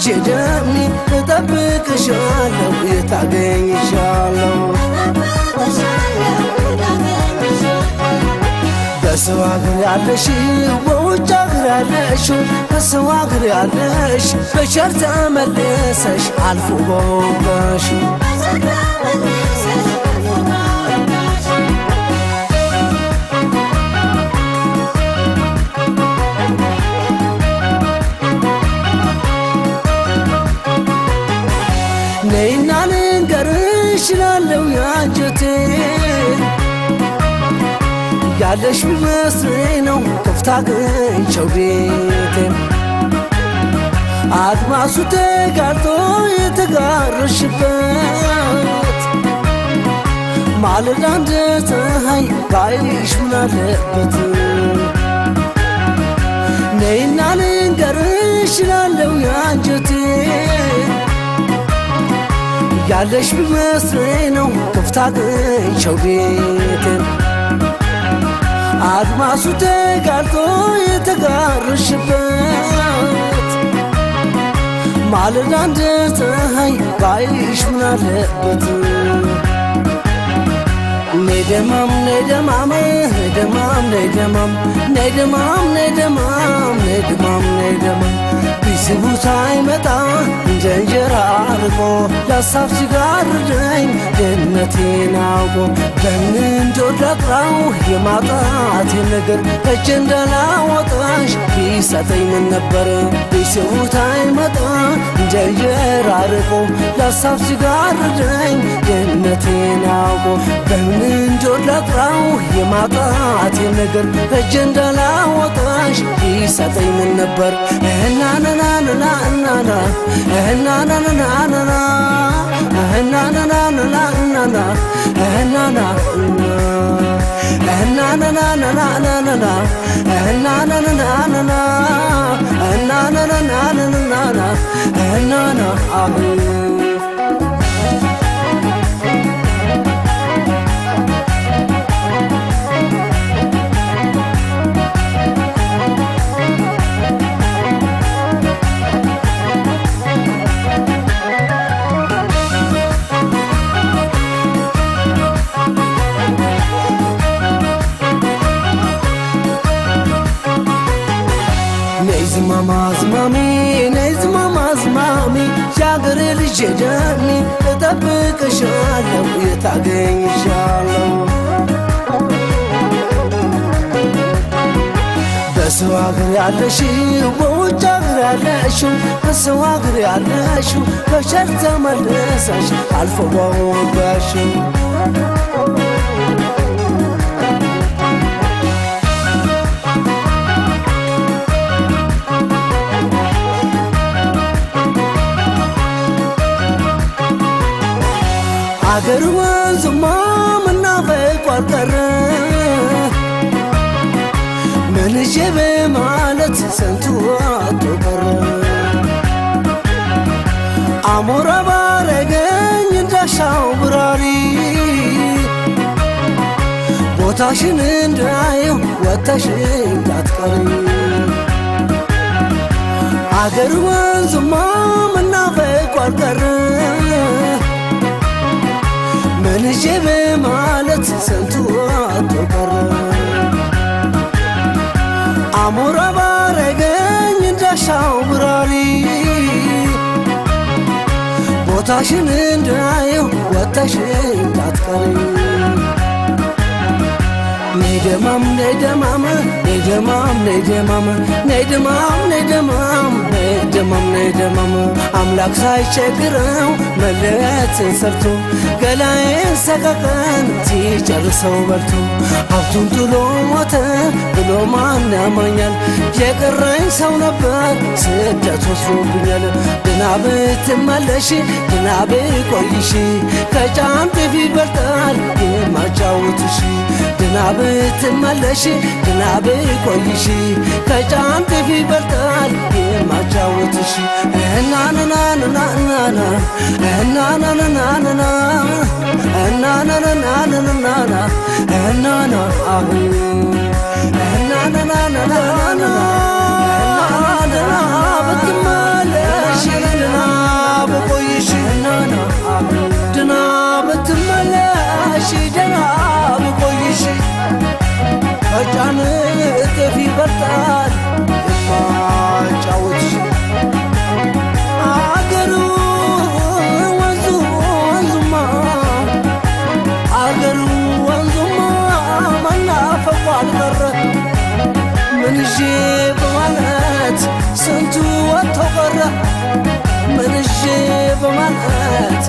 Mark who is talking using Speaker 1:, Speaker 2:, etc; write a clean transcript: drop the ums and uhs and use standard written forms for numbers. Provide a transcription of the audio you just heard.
Speaker 1: ልጄ ደሜ እጠብቅሻለሁ የታገኝሻለሁ በሰው አገር ያለሽ በውጭ አገር ያለሽ በሰው አገር ያለሽ በቸር ተመልሰሽ አልፎ በወጋሽ ነይና ልንገርሽ ላለው ያንጀቴን ያለሽ ቢመስለኝ ነው ክፍት አግኝቼው ቤቴን አድማሱ ተጋርጦ የተጋረሽበት ማለዳ እንደ ፀሐይ ባይሽ ምን አለበት ነይና ልንገርሽ ላለው ያንጀቴን ያለሽ ቢመስለኝ ነው ክፍት አግኝቼው ቤቴን አድማሱ ተጋርጦ የተጋረሽበት ማለዳ እንደ ፀሐይ ባይሽ ምን አለበት ነይደማም ነይደማም ነይደማም ነይደማም ነይደማም ነይደማም ነይደማም ነይደማም ቢስቡት አይመጣ እንደ እንጀራ አርቆ ለሀሳብ ሲጋርደኝ ድህነቴን አውቆ በምን እንደወዳቅራው የማጣቴን ነገር እጅ እንዳላወጣሽ ቢሰጠኝ ምን ነበር ቢስቡት አይመጣ እንደ እንጀራ አርቆ ለሀሳብ ሲጋርደኝ ድህነቴን አውቆ በምን እንደወዳቅራው የማጣቴን ነገር እጅ እንዳላወጣሽ ቢሰጠኝ ምን ነበር እናናናናናና እናናናናናና እናናናናናና እናናናናናና እናናናናናና እናናናናናና እናና ዝማማዝማሚ ነይ ዝማማዝማሚ ያገሬ ልጄ ደሜ እጠብቅሻለሁ የታገኝሻለሁ በሰው አገር ያለሽው በውጭ አገር ያለሽው በሰው አገር ያለሽው በቸር ተመልሰሽ አልፎ በወጋሽው አገር ወንዙማ መናፈቁ አልቀረ መልሼ በማለት ሰንቱ አቶ ቀረ አሞራ ባረገኝ እንዳሻው ብራሪ ቦታሽን እንዳየው ወጥተሽ እንዳትቀሪ አገር ወንዙማ መናፈቁ አልቀረ መልሼ በማለት ሰንቱ አቶ ቀረ አሞራ ባረገኝ እንዳሻው ብራሪ ቦታሽን እንዳየው ወጥተሽ እንዳትቀሪ ነይደማም ነይደማም ነይደማም ነይደማም ነይደማም ነይደማም ነይደማም ነይደማም አምላክ ሳይቸግረው መለየትን ሰርቶ ገላዬን ሰቀቀን ሲጨርሰው በልቶ ሀብቱን ጥሎ ሞተ ብሎ ማን ያማኛል የቀረኝ ሰው ነበር ስደት ወስዶብኛል ድና ብትመለሽ ድና ብቆይሽ ከጫንጥፊ ይበልጣል የማጫውትሽ ድና ብትመለሽ ድና ብቆይሽ ከጫንጥፊ ይበልጣል የማጫውትሽ እናናናናናና እናናናናናና እናናናናናና እናና እናናናናናና ብትመለሽ ምን ይዤ በማለት ስንቱ ወጥቶ ቀረ ምን ይዤ በማለት